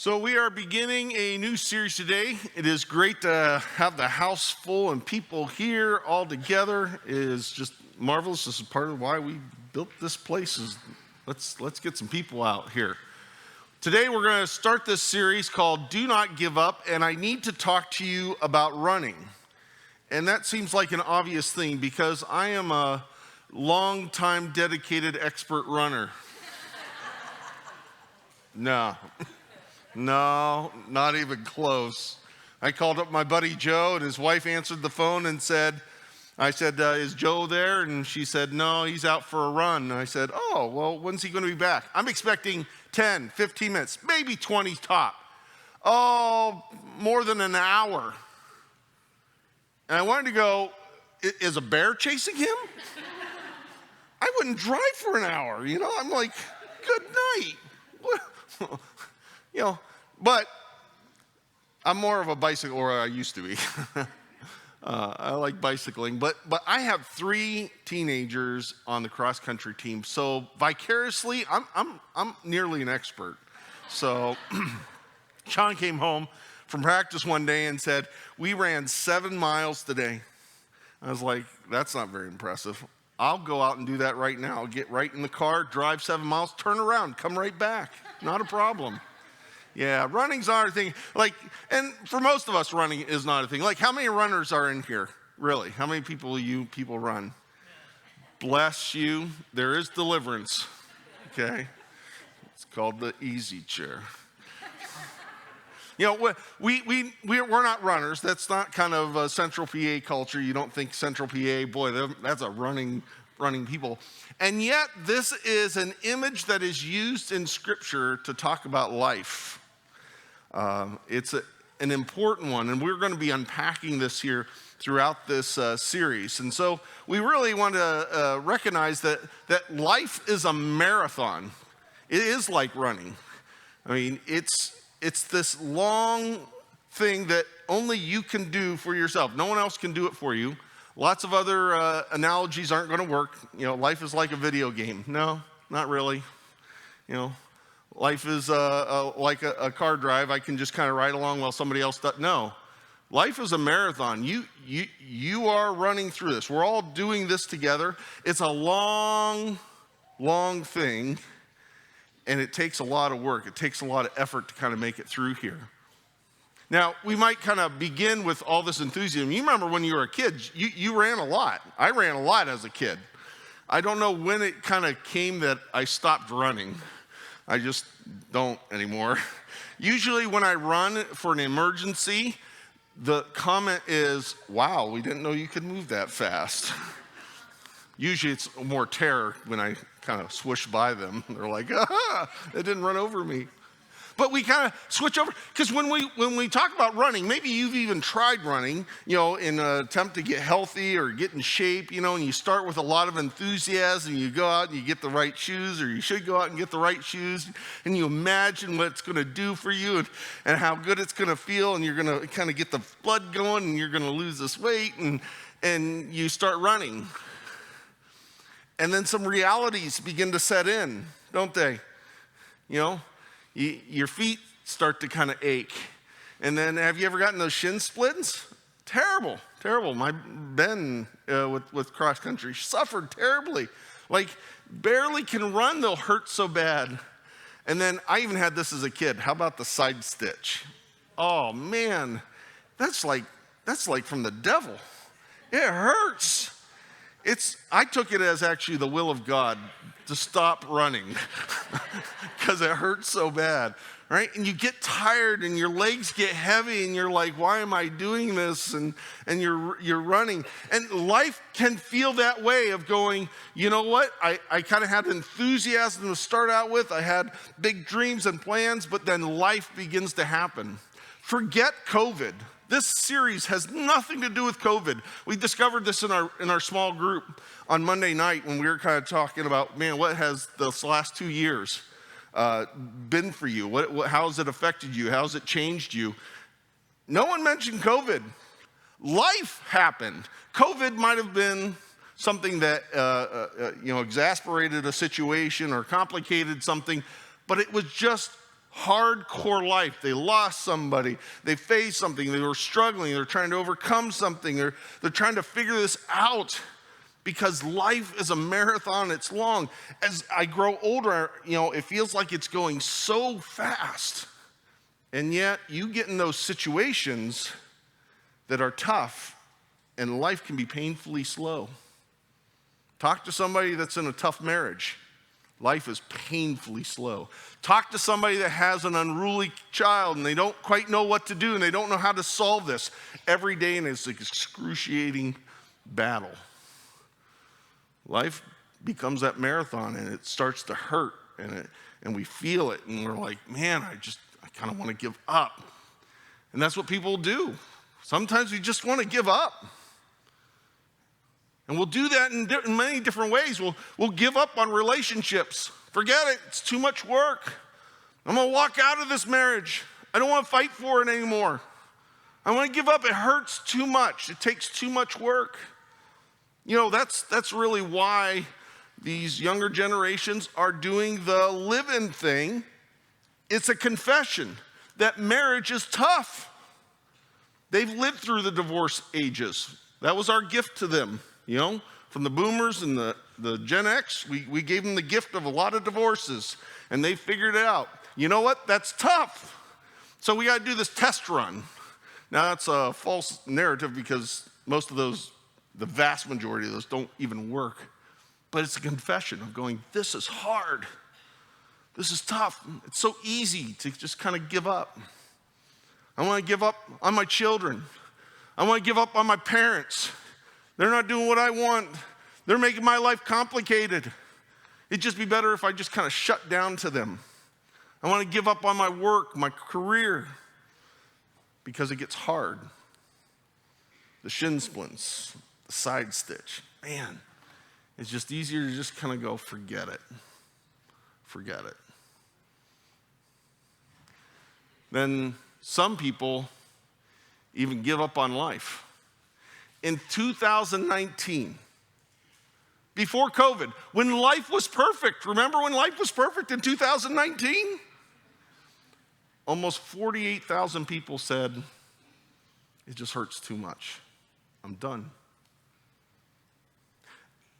So we are beginning a new series today. It is great to have the house full and people here all together. It is just marvelous. This is part of why we built this place. Let's get some people out here. Today we're going to start this series called Do Not Give Up, and I need to talk to you about running. And that seems like an obvious thing because I am a long-time dedicated expert runner. No, not even close. I called up my buddy Joe, and his wife answered the phone and I said, is Joe there? And she said, no, he's out for a run. And I said, oh, well, when's he going to be back? I'm expecting 10, 15 minutes, maybe 20 top. Oh, more than an hour. And I wanted to go, is a bear chasing him? I wouldn't drive for an hour, I'm like, good night. But I'm more of a bicycle, or I used to be. I like bicycling, but I have 3 teenagers on the cross-country team, so vicariously, I'm nearly an expert. So Sean came home from practice one day and said, we ran 7 miles today. I was like, that's not very impressive. I'll go out and do that right now. I'll get right in the car, drive 7 miles, turn around, come right back. Not a problem. Yeah, running's not a thing. And for most of us, running is not a thing. How many runners are in here? Really? How many people run? Bless you. There is deliverance. Okay? It's called the easy chair. We're not runners. That's not kind of a Central PA culture. You don't think Central PA, boy, that's a running people. And yet, this is an image that is used in Scripture to talk about life. It's an important one, and we're going to be unpacking this here throughout this series. And so we really want to recognize that life is a marathon. It is like running. I mean, it's this long thing that only you can do for yourself. No one else can do it for you. Lots of other analogies aren't going to work. Life is like a video game. No, not really. Life is like a car drive. I can just kind of ride along while somebody else does. No, life is a marathon. You are running through this. We're all doing this together. It's a long thing, and it takes a lot of work. It takes a lot of effort to kind of make it through here. Now, we might kind of begin with all this enthusiasm. You remember when you were a kid, you ran a lot. I ran a lot as a kid. I don't know when it kind of came that I stopped running. I just don't anymore. Usually when I run for an emergency, the comment is, wow, we didn't know you could move that fast. Usually it's more terror when I kind of swoosh by them. They're like, aha, it didn't run over me. But we kind of switch over, because when we talk about running, maybe you've even tried running, in an attempt to get healthy or get in shape, and you start with a lot of enthusiasm, and you go out and you get the right shoes, or you should go out and get the right shoes, and you imagine what it's going to do for you and how good it's going to feel, and you're going to kind of get the blood going, and you're going to lose this weight, and you start running. And then some realities begin to set in, don't they? Your feet start to kind of ache. And then have you ever gotten those shin splints? Terrible. My Ben with cross country suffered terribly. Barely can run, they'll hurt so bad. And then I even had this as a kid. How about the side stitch? Oh man, that's like from the devil. It hurts. I took it as actually the will of God to stop running because it hurts so bad, right? And you get tired and your legs get heavy and you're like, why am I doing this? And you're running. And life can feel that way of going, you know what? I kind of had enthusiasm to start out with. I had big dreams and plans, but then life begins to happen. Forget COVID. This series has nothing to do with COVID. We discovered this in our small group on Monday night when we were kind of talking about, man, what has this last 2 years been for you? How has it affected you? How has it changed you? No one mentioned COVID. Life happened. COVID might have been something that exasperated a situation or complicated something, but it was just hardcore life. They lost somebody. They faced something. They were struggling. They're trying to overcome something. They're trying to figure this out because life is a marathon. It's long. As I grow older, it feels like it's going so fast. And yet you get in those situations that are tough and life can be painfully slow. Talk to somebody that's in a tough marriage. Life is painfully slow. Talk to somebody that has an unruly child and they don't quite know what to do and they don't know how to solve this. Every day and it's an excruciating battle. Life becomes that marathon and it starts to hurt and we feel it and we're like, man, I kind of want to give up. And that's what people do. Sometimes we just want to give up. And we'll do that in many different ways. We'll give up on relationships. Forget it. It's too much work. I'm going to walk out of this marriage. I don't want to fight for it anymore. I want to give up. It hurts too much. It takes too much work. That's really why these younger generations are doing the live-in thing. It's a confession that marriage is tough. They've lived through the divorce ages. That was our gift to them. From the boomers and the Gen X, we gave them the gift of a lot of divorces, and they figured it out. You know what? That's tough. So we got to do this test run. Now, that's a false narrative because most of those, the vast majority of those don't even work. But it's a confession of going, this is hard. This is tough. It's so easy to just kind of give up. I want to give up on my children. I want to give up on my parents. They're not doing what I want. They're making my life complicated. It'd just be better if I just kind of shut down to them. I want to give up on my work, my career, because it gets hard. The shin splints, the side stitch. Man, it's just easier to just kind of go, forget it. Forget it. Then some people even give up on life. In 2019, before COVID, when life was perfect, remember when life was perfect in 2019? Almost 48,000 people said, it just hurts too much. I'm done.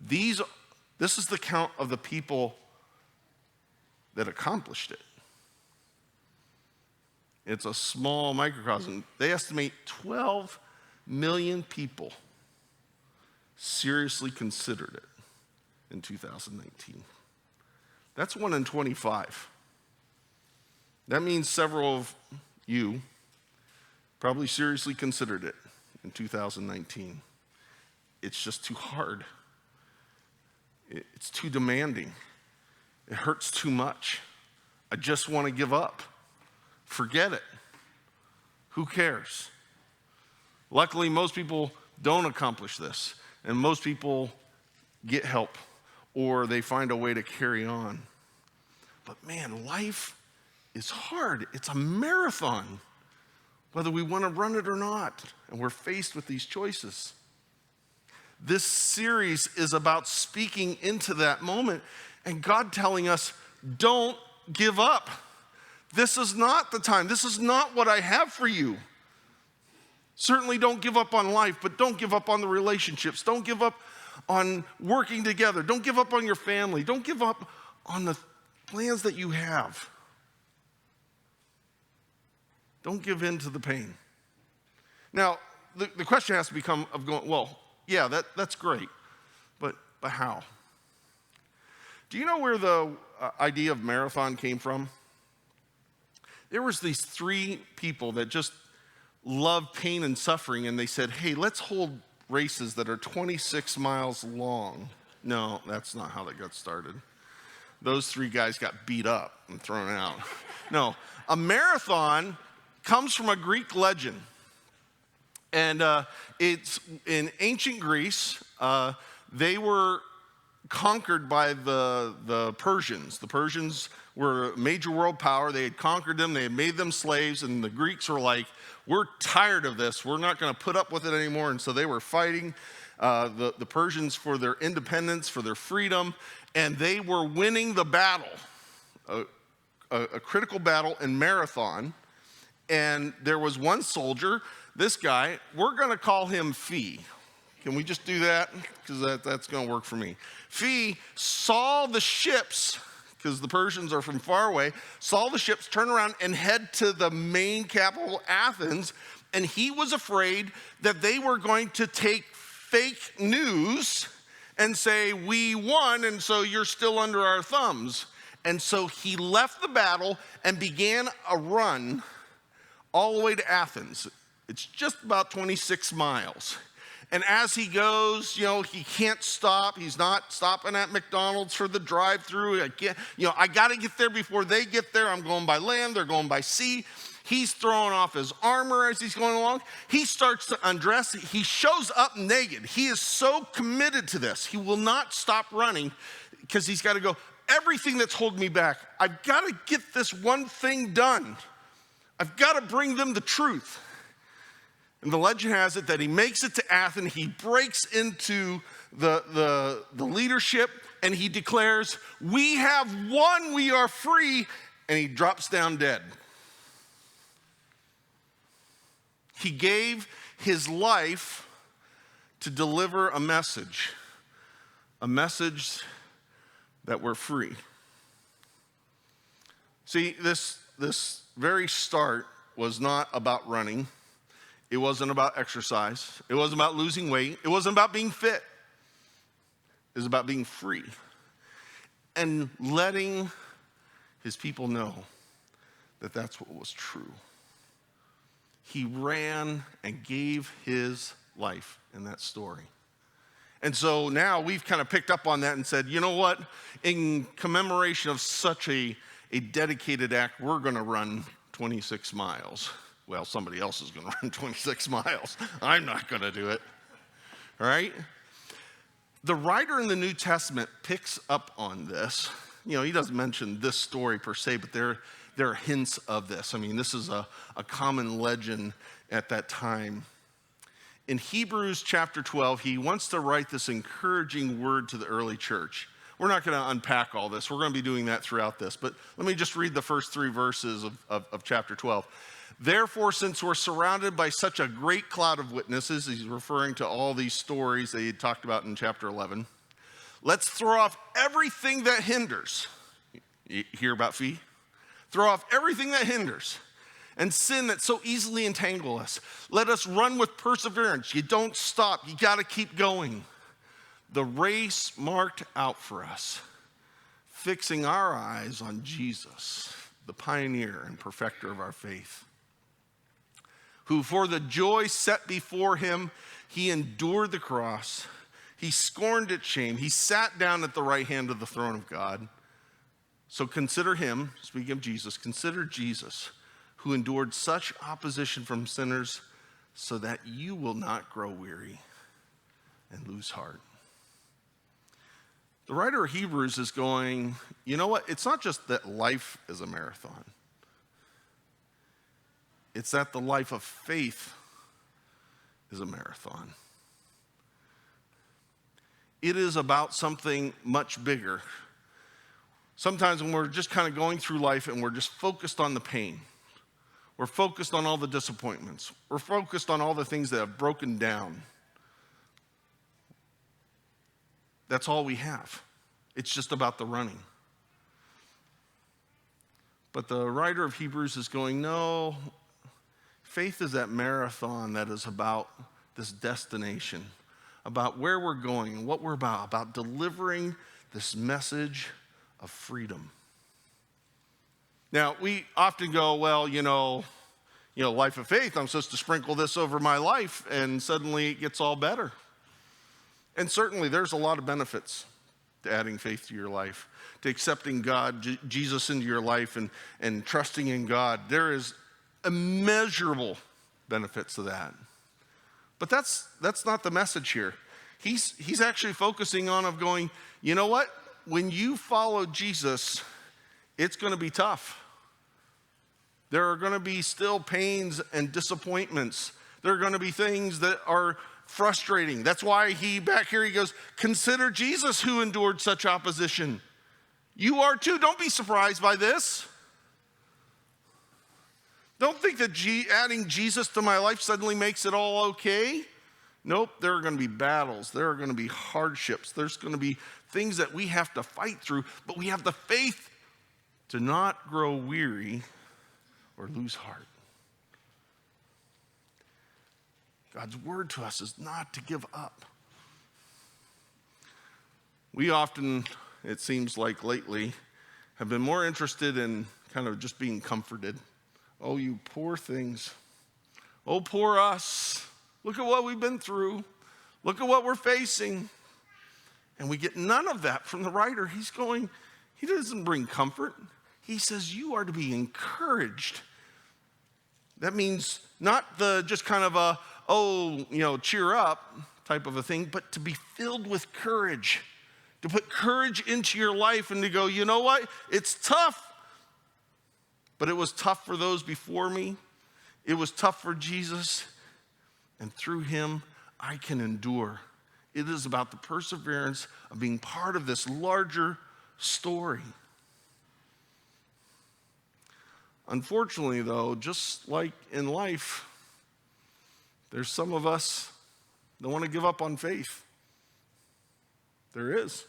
This is the count of the people that accomplished it. It's a small microcosm. They estimate 12 million people seriously considered it in 2019. That's 1 in 25. That means several of you probably seriously considered it in 2019. It's just too hard. It's too demanding. It hurts too much. I just want to give up. Forget it. Who cares? Luckily, most people don't accomplish this, and most people get help, or they find a way to carry on. But man, life is hard. It's a marathon, whether we want to run it or not, and we're faced with these choices. This series is about speaking into that moment, and God telling us, don't give up. This is not the time. This is not what I have for you. Certainly don't give up on life, but don't give up on the relationships. Don't give up on working together. Don't give up on your family. Don't give up on the plans that you have. Don't give in to the pain. Now, the question has to become of going, well, yeah, that's great, but how? Do you know where the idea of marathon came from? There was these 3 people that just loved pain and suffering, and they said, hey, let's hold races that are 26 miles long. No, that's not how that got started. Those 3 guys got beat up and thrown out. No, a marathon comes from a Greek legend. And it's in ancient Greece. They were conquered by the Persians. The Persians were a major world power. They had conquered them. They had made them slaves. And the Greeks were like, we're tired of this. We're not going to put up with it anymore. And so they were fighting the Persians for their independence, for their freedom. And they were winning the battle a critical battle in Marathon, and there was one soldier, this guy, we're going to call him Fee. Can we just do that? Because that's going to work for me. Fee saw the ships, because the Persians are from far away, saw the ships turn around and head to the main capital, Athens, and he was afraid that they were going to take fake news and say, we won, and so you're still under our thumbs. And so he left the battle and began a run all the way to Athens. It's just about 26 miles. And as he goes, he can't stop. He's not stopping at McDonald's for the drive-through. I got to get there before they get there. I'm going by land. They're going by sea. He's throwing off his armor as he's going along. He starts to undress. He shows up naked. He is so committed to this. He will not stop running because he's got to go, everything that's holding me back, I've got to get this one thing done. I've got to bring them the truth. And the legend has it that he makes it to Athens. He breaks into the leadership and he declares, we have won, we are free. And he drops down dead. He gave his life to deliver a message that we're free. See, this very start was not about running. It wasn't about exercise. It wasn't about losing weight. It wasn't about being fit. It was about being free and letting his people know that that's what was true. He ran and gave his life in that story. And so now we've kind of picked up on that and said, you know what? In commemoration of such a dedicated act, we're going to run 26 miles. Well, somebody else is going to run 26 miles. I'm not going to do it. All right? The writer in the New Testament picks up on this. He doesn't mention this story per se, but there are hints of this. I mean, this is a common legend at that time. In Hebrews chapter 12, he wants to write this encouraging word to the early church. We're not going to unpack all this. We're going to be doing that throughout this. But let me just read the first 3 verses of chapter 12. Therefore, since we're surrounded by such a great cloud of witnesses, he's referring to all these stories that he talked about in chapter 11, let's throw off everything that hinders. You hear about Fee? Throw off everything that hinders and sin that so easily entangle us. Let us run with perseverance. You don't stop. You got to keep going. The race marked out for us, fixing our eyes on Jesus, the pioneer and perfecter of our faith, who for the joy set before him, he endured the cross. He scorned its shame. He sat down at the right hand of the throne of God. So consider him, speaking of Jesus, consider Jesus, who endured such opposition from sinners so that you will not grow weary and lose heart. The writer of Hebrews is going, you know what? It's not just that life is a marathon. It's that the life of faith is a marathon. It is about something much bigger. Sometimes when we're just kind of going through life and we're just focused on the pain, we're focused on all the disappointments, we're focused on all the things that have broken down. That's all we have. It's just about the running. But the writer of Hebrews is going, no, faith is that marathon that is about this destination, about where we're going and what we're about delivering this message of freedom. Now, we often go, well, life of faith, I'm supposed to sprinkle this over my life and suddenly it gets all better. And certainly there's a lot of benefits to adding faith to your life, to accepting God, Jesus into your life and trusting in God. There is immeasurable benefits to that. But that's not the message here. He's actually focusing on going, you know what? When you follow Jesus, it's going to be tough. There are going to be still pains and disappointments. There are going to be things that are frustrating. That's why back here he goes, consider Jesus who endured such opposition. You are too. Don't be surprised by this. Don't think that adding Jesus to my life suddenly makes it all okay. Nope, there are going to be battles. There are going to be hardships. There's going to be things that we have to fight through, but we have the faith to not grow weary or lose heart. God's word to us is not to give up. We often, it seems like lately, have been more interested in kind of just being comforted. Oh, you poor things. Oh, poor us. Look at what we've been through. Look at what we're facing. And we get none of that from the writer. He doesn't bring comfort. He says you are to be encouraged. That means not the just kind of a, cheer up type of a thing, but to be filled with courage. To put courage into your life and to go, you know what? It's tough. But it was tough for those before me. It was tough for Jesus. And through him, I can endure. It is about the perseverance of being part of this larger story. Unfortunately, though, just like in life, there's some of us that want to give up on faith. There is.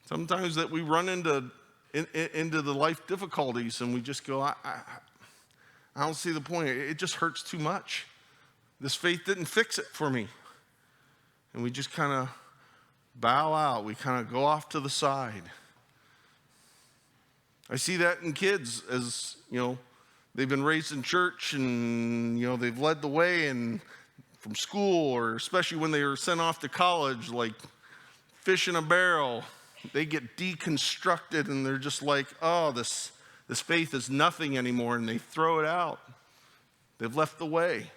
Sometimes that we run into the life difficulties and we just go, I don't see the point. It just hurts too much. This faith didn't fix it for me. And we just kind of bow out. We kind of go off to the side. I see that in kids as, they've been raised in church and, they've led the way and from school, or especially when they were sent off to college, like fish in a barrel. They get deconstructed and they're just like, oh, this faith is nothing anymore, and they throw it out. They've left the way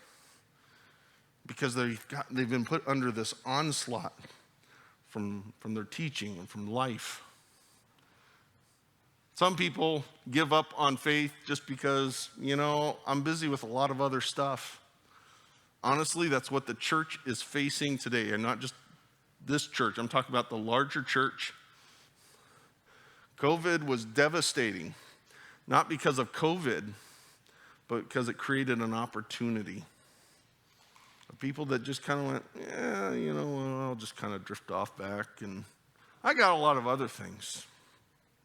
because they've been put under this onslaught from their teaching and from life. Some people give up on faith just because, I'm busy with a lot of other stuff. Honestly, that's what the church is facing today, and not just this church. I'm talking about the larger church. COVID was devastating, not because of COVID, but because it created an opportunity. People that just kind of went, I'll just kind of drift off back, and I got a lot of other things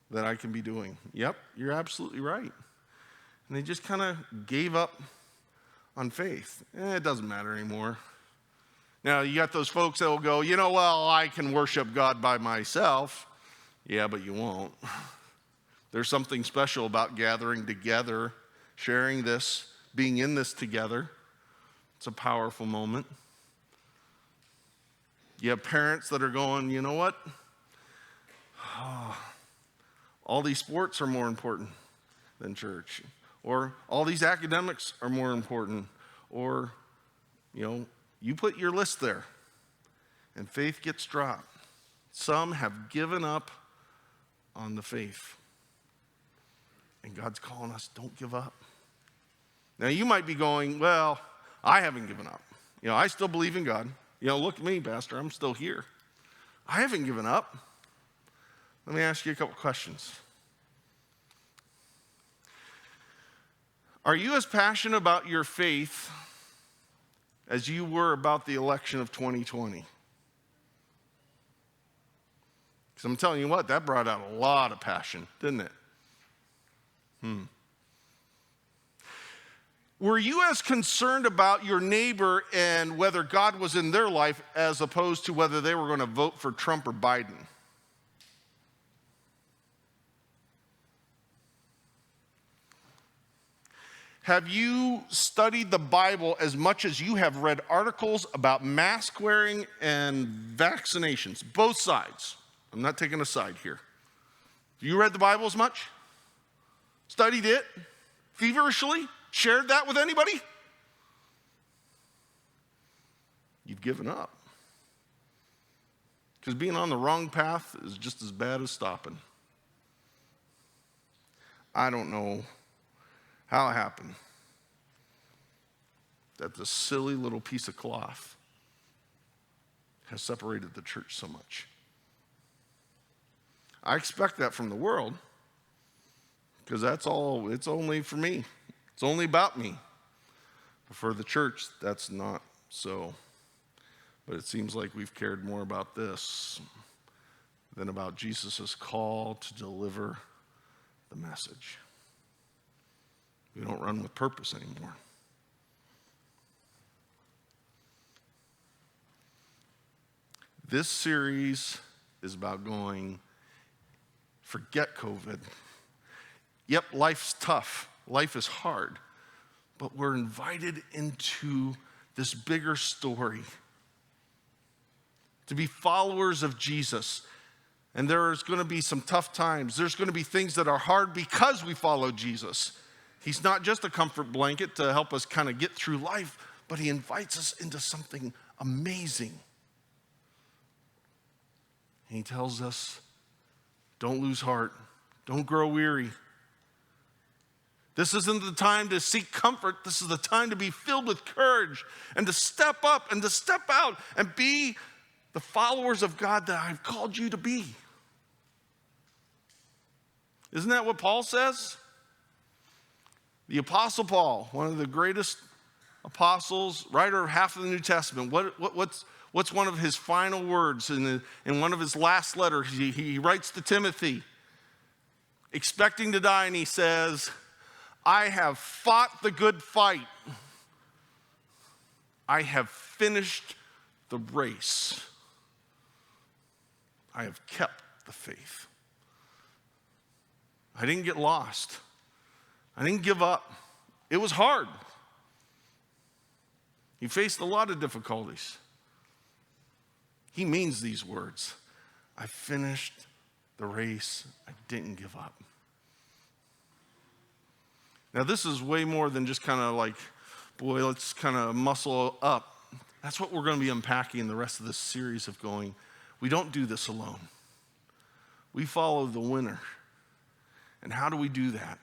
that I can be doing. Yep, you're absolutely right. And they just kind of gave up on faith. It doesn't matter anymore. Now, you got those folks that will go, I can worship God by myself. Yeah, but you won't. There's something special about gathering together, sharing this, being in this together. It's a powerful moment. You have parents that are going, you know what? All these sports are more important than church. Or all these academics are more important. Or, you put your list there and faith gets dropped. Some have given up on the faith. And God's calling us, don't give up. Now you might be going, well, I haven't given up. I still believe in God. Look at me, Pastor, I'm still here. I haven't given up. Let me ask you a couple questions. Are you as passionate about your faith as you were about the election of 2020? Because I'm telling you what, that brought out a lot of passion, didn't it? Were you as concerned about your neighbor and whether God was in their life as opposed to whether they were going to vote for Trump or Biden? Have you studied the Bible as much as you have read articles about mask wearing and vaccinations? Both sides. I'm not taking a side here. You read the Bible as much? Studied it feverishly? Shared that with anybody? You've given up. Because being on the wrong path is just as bad as stopping. I don't know how it happened that this silly little piece of cloth has separated the church so much. I expect that from the world, because that's all, it's only for me. It's only about me. But for the church, that's not so. But it seems like we've cared more about this than about Jesus' call to deliver the message. We don't run with purpose anymore. This series is about going, forget COVID. Yep, life's tough. Life is hard. But we're invited into this bigger story to be followers of Jesus. And there's going to be some tough times. There's going to be things that are hard because we follow Jesus. He's not just a comfort blanket to help us kind of get through life, but he invites us into something amazing. And he tells us, don't lose heart. Don't grow weary. This isn't the time to seek comfort. This is the time to be filled with courage and to step up and to step out and be the followers of God that I've called you to be. Isn't that what Paul says? The Apostle Paul, one of the greatest apostles, writer of half of the New Testament, what's one of his final words in one of his last letters? He writes to Timothy, expecting to die, and he says, I have fought the good fight. I have finished the race. I have kept the faith. I didn't get lost. I didn't give up. It was hard. He faced a lot of difficulties. He means these words. I finished the race. I didn't give up. Now, this is way more than just kind of like, boy, let's kind of muscle up. That's what we're going to be unpacking the rest of this series of going, we don't do this alone. We follow the winner. And how do we do that?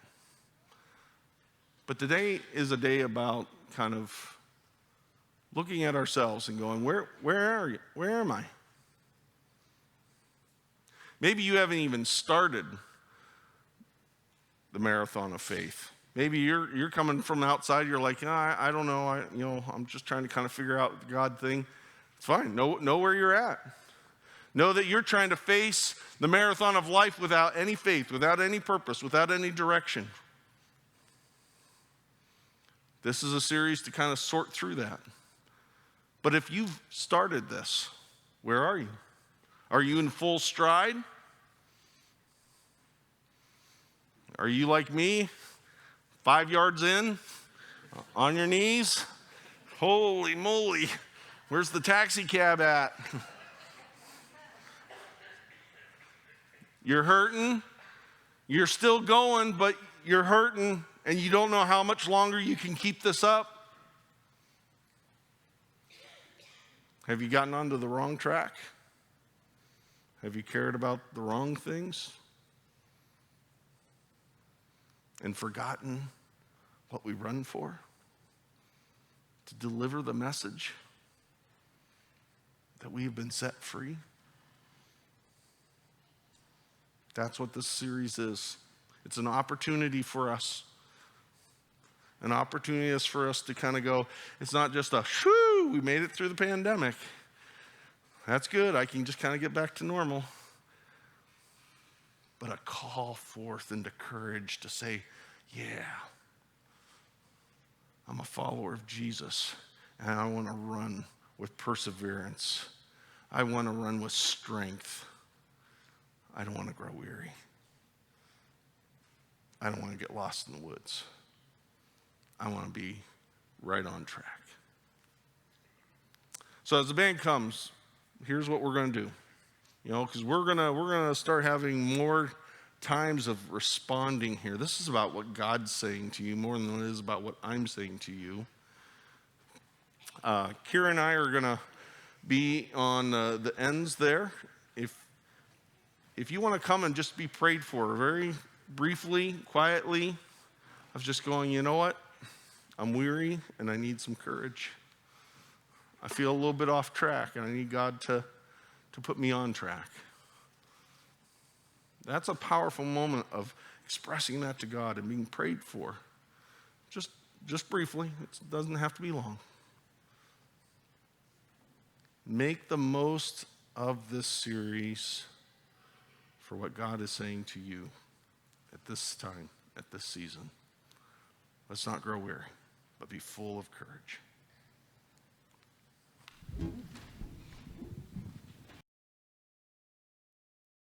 But today is a day about kind of looking at ourselves and going, where are you? Where am I? Maybe you haven't even started the marathon of faith. Maybe you're coming from outside. You're like, I don't know. I'm just trying to kind of figure out the God thing. It's fine. Know where you're at. Know that you're trying to face the marathon of life without any faith, without any purpose, without any direction. This is a series to kind of sort through that. But if you've started this, where are you? Are you in full stride? Are you like me, 5 yards in, on your knees? Holy moly, where's the taxi cab at? You're hurting, you're still going, but you're hurting, and you don't know how much longer you can keep this up. Have you gotten onto the wrong track? Have you cared about the wrong things? And forgotten what we run for? To deliver the message that we have been set free? That's what this series is. It's an opportunity for us. An opportunity is for us to kind of go, it's not just a, shoo, we made it through the pandemic. That's good, I can just kind of get back to normal. But a call forth into courage to say, yeah, I'm a follower of Jesus, and I want to run with perseverance. I want to run with strength. I don't want to grow weary. I don't want to get lost in the woods. I want to be right on track. So as the band comes, here's what we're going to do. Because we're gonna start having more times of responding here. This is about what God's saying to you more than it is about what I'm saying to you. Kira and I are gonna be on the ends there. If you want to come and just be prayed for, very briefly, quietly, of just going, you know what? I'm weary and I need some courage. I feel a little bit off track and I need God to put me on track. That's a powerful moment of expressing that to God and being prayed for. Just briefly, it doesn't have to be long. Make the most of this series for what God is saying to you at this time, at this season. Let's not grow weary, but be full of courage.